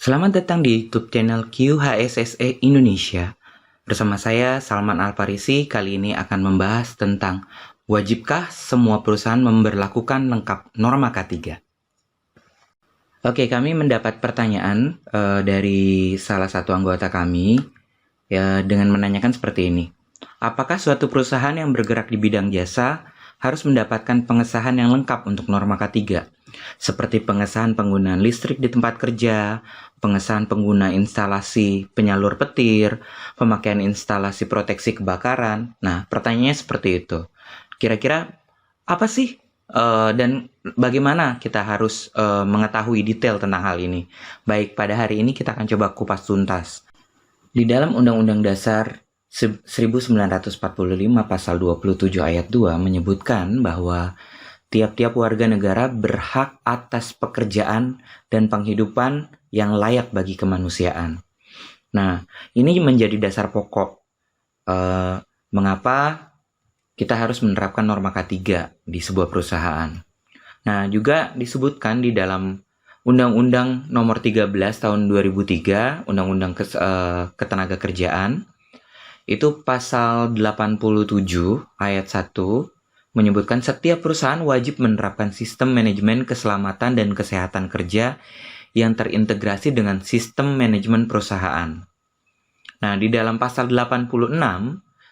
Selamat datang di YouTube channel QHSSE Indonesia. Bersama saya Salman Al-Farisi, kali ini akan membahas tentang wajibkah semua perusahaan memberlakukan lengkap norma K3. Oke, kami mendapat pertanyaan dari salah satu anggota kami dengan menanyakan seperti ini. Apakah suatu perusahaan yang bergerak di bidang jasa harus mendapatkan pengesahan yang lengkap untuk norma K3? Seperti pengesahan penggunaan listrik di tempat kerja, pengesahan pengguna instalasi penyalur petir, pemakaian instalasi proteksi kebakaran. Nah, pertanyaannya seperti itu. Kira-kira apa sih dan bagaimana kita harus mengetahui detail tentang hal ini? Baik, pada hari ini kita akan coba kupas tuntas. Di dalam Undang-Undang Dasar 1945 pasal 27 ayat 2 menyebutkan bahwa tiap-tiap warga negara berhak atas pekerjaan dan penghidupan yang layak bagi kemanusiaan. Nah, ini menjadi dasar pokok mengapa kita harus menerapkan norma K3 di sebuah perusahaan. Nah, juga disebutkan di dalam Undang-Undang Nomor 13 Tahun 2003, Undang-Undang Ketenagakerjaan, itu pasal 87 ayat 1 menyebutkan setiap perusahaan wajib menerapkan sistem manajemen keselamatan dan kesehatan kerja yang terintegrasi dengan sistem manajemen perusahaan. Nah, di dalam pasal 86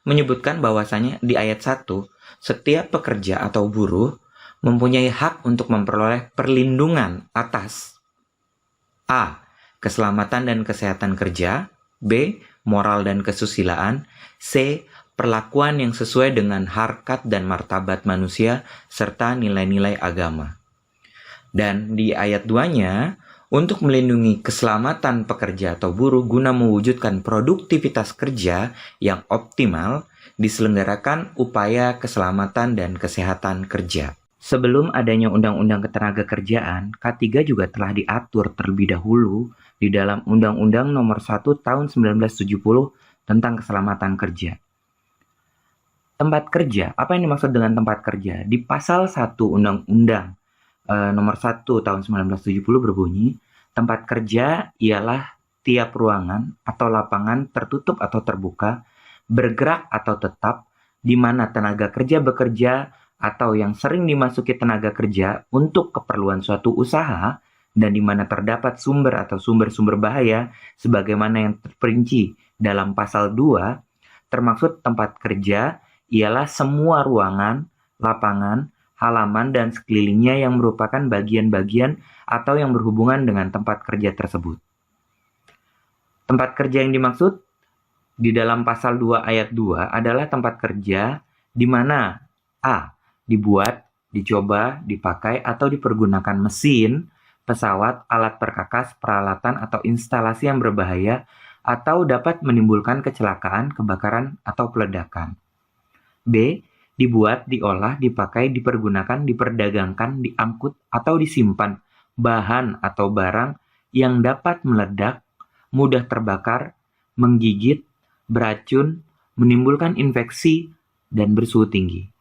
menyebutkan bahwasanya di ayat 1, setiap pekerja atau buruh mempunyai hak untuk memperoleh perlindungan atas A. Keselamatan dan kesehatan kerja, B. Moral dan kesusilaan, C. Perlakuan yang sesuai dengan harkat dan martabat manusia, serta nilai-nilai agama. Dan di ayat 2-nya, untuk melindungi keselamatan pekerja atau buruh guna mewujudkan produktivitas kerja yang optimal, diselenggarakan upaya keselamatan dan kesehatan kerja. Sebelum adanya Undang-Undang Ketenagakerjaan, K3 juga telah diatur terlebih dahulu di dalam Undang-Undang Nomor 1 Tahun 1970 tentang keselamatan kerja. Tempat kerja, apa yang dimaksud dengan tempat kerja? Di pasal 1 Undang-Undang Nomor 1 Tahun 1970 berbunyi, tempat kerja ialah tiap ruangan atau lapangan tertutup atau terbuka, bergerak atau tetap, di mana tenaga kerja bekerja atau yang sering dimasuki tenaga kerja untuk keperluan suatu usaha, dan di mana terdapat sumber atau sumber-sumber bahaya sebagaimana yang terperinci dalam pasal 2, termaksud tempat kerja ialah semua ruangan, lapangan, halaman, dan sekelilingnya yang merupakan bagian-bagian atau yang berhubungan dengan tempat kerja tersebut. Tempat kerja yang dimaksud di dalam pasal 2 ayat 2 adalah tempat kerja di mana A. Dibuat, dicoba, dipakai, atau dipergunakan mesin, pesawat, alat perkakas, peralatan, atau instalasi yang berbahaya atau dapat menimbulkan kecelakaan, kebakaran, atau peledakan. B. Dibuat, diolah, dipakai, dipergunakan, diperdagangkan, diangkut, atau disimpan bahan atau barang yang dapat meledak, mudah terbakar, menggigit, beracun, menimbulkan infeksi, dan bersuhu tinggi.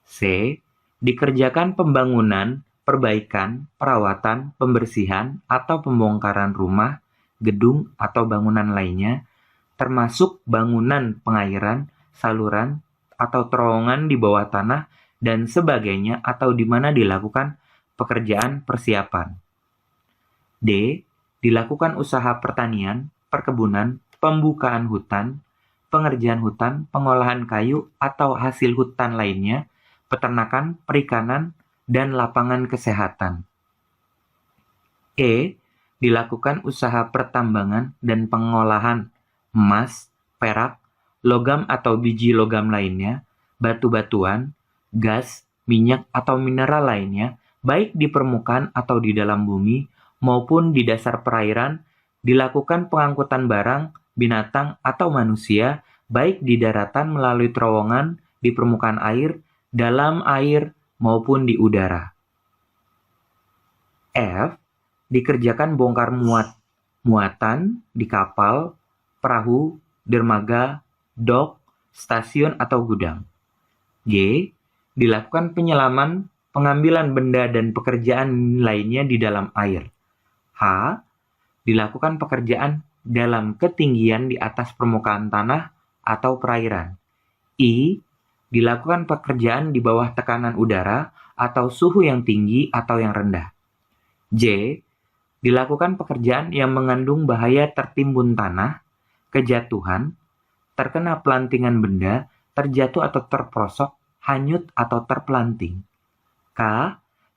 C. Dikerjakan pembangunan, perbaikan, perawatan, pembersihan, atau pembongkaran rumah, gedung, atau bangunan lainnya, termasuk bangunan pengairan, saluran, atau terowongan di bawah tanah, dan sebagainya, atau di mana dilakukan pekerjaan persiapan. D. Dilakukan usaha pertanian, perkebunan, pembukaan hutan, pengerjaan hutan, pengolahan kayu, atau hasil hutan lainnya, peternakan, perikanan, dan lapangan kesehatan. E. Dilakukan usaha pertambangan dan pengolahan emas, perak, logam atau biji logam lainnya, batu-batuan, gas, minyak atau mineral lainnya, baik di permukaan atau di dalam bumi, maupun di dasar perairan, dilakukan pengangkutan barang, binatang, atau manusia, baik di daratan melalui terowongan, di permukaan air, dalam air, maupun di udara. F. Dikerjakan bongkar muatan di kapal, perahu, dermaga, dok, stasiun, atau gudang. G. Dilakukan penyelaman, pengambilan benda dan pekerjaan lainnya di dalam air. H. dilakukan pekerjaan dalam ketinggian di atas permukaan tanah atau perairan. I. Dilakukan pekerjaan di bawah tekanan udara atau suhu yang tinggi atau yang rendah. J. Dilakukan pekerjaan yang mengandung bahaya tertimbun tanah, kejatuhan, terkena pelantingan benda, terjatuh atau terperosok, hanyut atau terpelanting. K.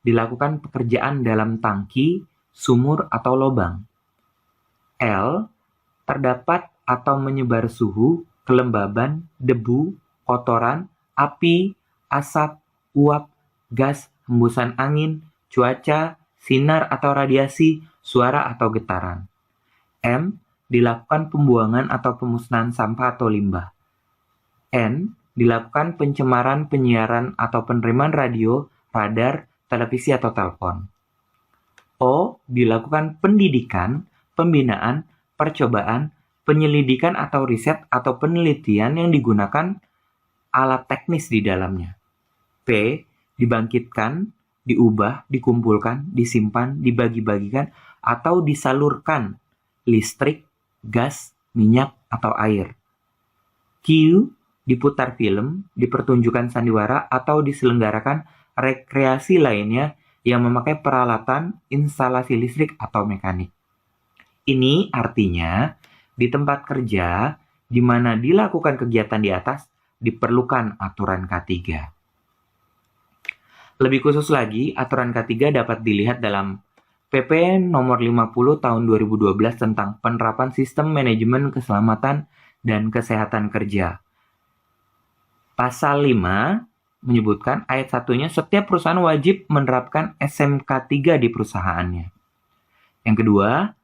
Dilakukan pekerjaan dalam tangki, sumur atau lubang. L. Terdapat atau menyebar suhu, kelembaban, debu, kotoran, api, asap, uap, gas, hembusan angin, cuaca, sinar atau radiasi, suara atau getaran. M. Dilakukan pembuangan atau pemusnahan sampah atau limbah. N. Dilakukan pencemaran penyiaran atau penerimaan radio, radar, televisi atau telepon. O. Dilakukan pendidikan, pembinaan, percobaan, penyelidikan atau riset atau penelitian yang digunakan alat teknis di dalamnya. P. Dibangkitkan, diubah, dikumpulkan, disimpan, dibagi-bagikan, atau disalurkan listrik, gas, minyak, atau air. Q. Diputar film, dipertunjukkan sandiwara, atau diselenggarakan rekreasi lainnya yang memakai peralatan, instalasi listrik, atau mekanik. Ini artinya, di tempat kerja, di mana dilakukan kegiatan di atas, diperlukan aturan K3. Lebih khusus lagi, aturan K3 dapat dilihat dalam PP nomor 50 tahun 2012 tentang penerapan sistem manajemen keselamatan dan kesehatan kerja. Pasal 5 menyebutkan ayat 1-nya setiap perusahaan wajib menerapkan SMK3 di perusahaannya. Yang kedua,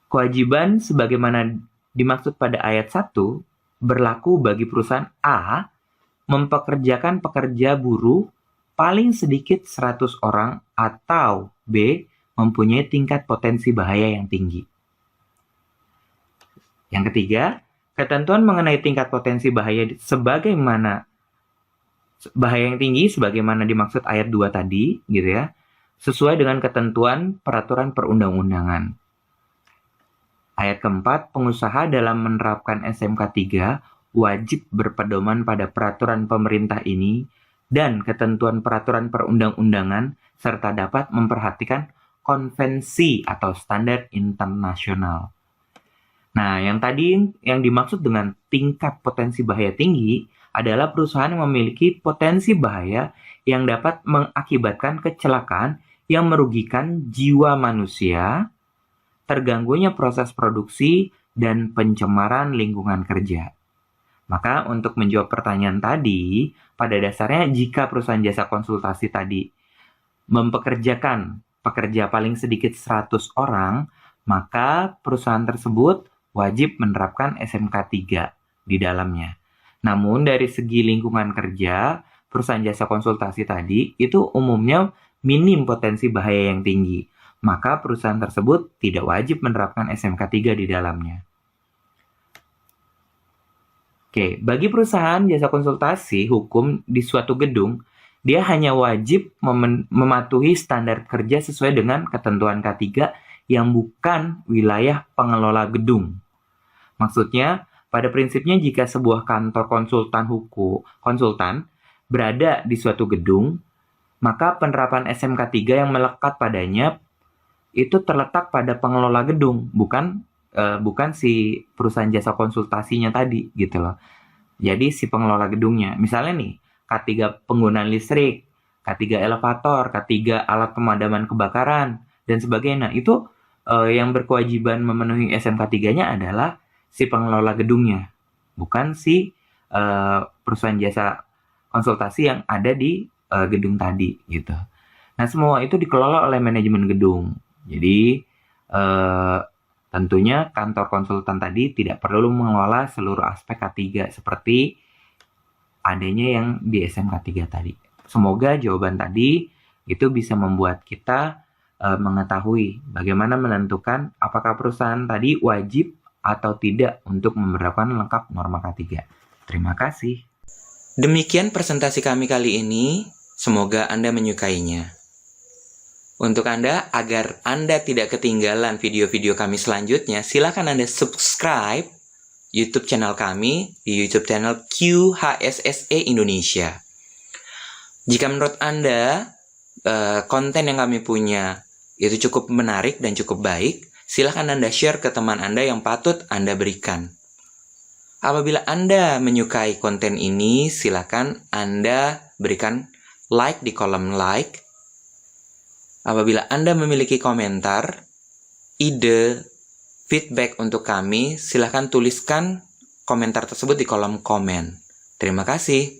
kewajiban sebagaimana dimaksud pada ayat 1 berlaku bagi perusahaan A mempekerjakan pekerja buruh paling sedikit 100 orang atau B mempunyai tingkat potensi bahaya yang tinggi. Yang ketiga, ketentuan mengenai tingkat potensi bahaya yang tinggi sebagaimana dimaksud ayat 2 tadi, gitu ya, sesuai dengan ketentuan peraturan perundang-undangan. Ayat keempat, pengusaha dalam menerapkan SMK3 wajib berpedoman pada peraturan pemerintah ini dan ketentuan peraturan perundang-undangan serta dapat memperhatikan konvensi atau standar internasional. Nah, yang tadi yang dimaksud dengan tingkat potensi bahaya tinggi adalah perusahaan yang memiliki potensi bahaya yang dapat mengakibatkan kecelakaan yang merugikan jiwa manusia, terganggunya proses produksi, dan pencemaran lingkungan kerja. Maka untuk menjawab pertanyaan tadi, pada dasarnya jika perusahaan jasa konsultasi tadi mempekerjakan pekerja paling sedikit 100 orang, maka perusahaan tersebut wajib menerapkan SMK3 di dalamnya. Namun dari segi lingkungan kerja, perusahaan jasa konsultasi tadi itu umumnya minim potensi bahaya yang tinggi. Maka perusahaan tersebut tidak wajib menerapkan SMK3 di dalamnya. Oke, bagi perusahaan jasa konsultasi hukum di suatu gedung, dia hanya wajib mematuhi standar kerja sesuai dengan ketentuan K3 yang bukan wilayah pengelola gedung. Maksudnya, pada prinsipnya jika sebuah kantor konsultan berada di suatu gedung, maka penerapan SMK3 yang melekat padanya itu terletak pada pengelola gedung, bukan si perusahaan jasa konsultasinya tadi, gitu loh. Jadi si pengelola gedungnya, misalnya nih, K3 penggunaan listrik, K3 elevator, K3 alat pemadaman kebakaran, dan sebagainya. Itu yang berkewajiban memenuhi SMK3-nya adalah si pengelola gedungnya, bukan si perusahaan jasa konsultasi yang ada di gedung tadi, gitu. Nah, semua itu dikelola oleh manajemen gedung. Jadi, tentunya kantor konsultan tadi tidak perlu mengelola seluruh aspek K3 seperti adanya yang di SMK3 tadi. Semoga jawaban tadi itu bisa membuat kita mengetahui bagaimana menentukan apakah perusahaan tadi wajib atau tidak untuk menerapkan lengkap norma K3. Terima kasih. Demikian presentasi kami kali ini. Semoga Anda menyukainya. Untuk Anda, agar Anda tidak ketinggalan video-video kami selanjutnya, silakan Anda subscribe YouTube channel kami di YouTube channel QHSSE Indonesia. Jika menurut Anda konten yang kami punya itu cukup menarik dan cukup baik, silakan Anda share ke teman Anda yang patut Anda berikan. Apabila Anda menyukai konten ini, silakan Anda berikan like di kolom like. Apabila Anda memiliki komentar, ide, feedback untuk kami, silakan tuliskan komentar tersebut di kolom komen. Terima kasih.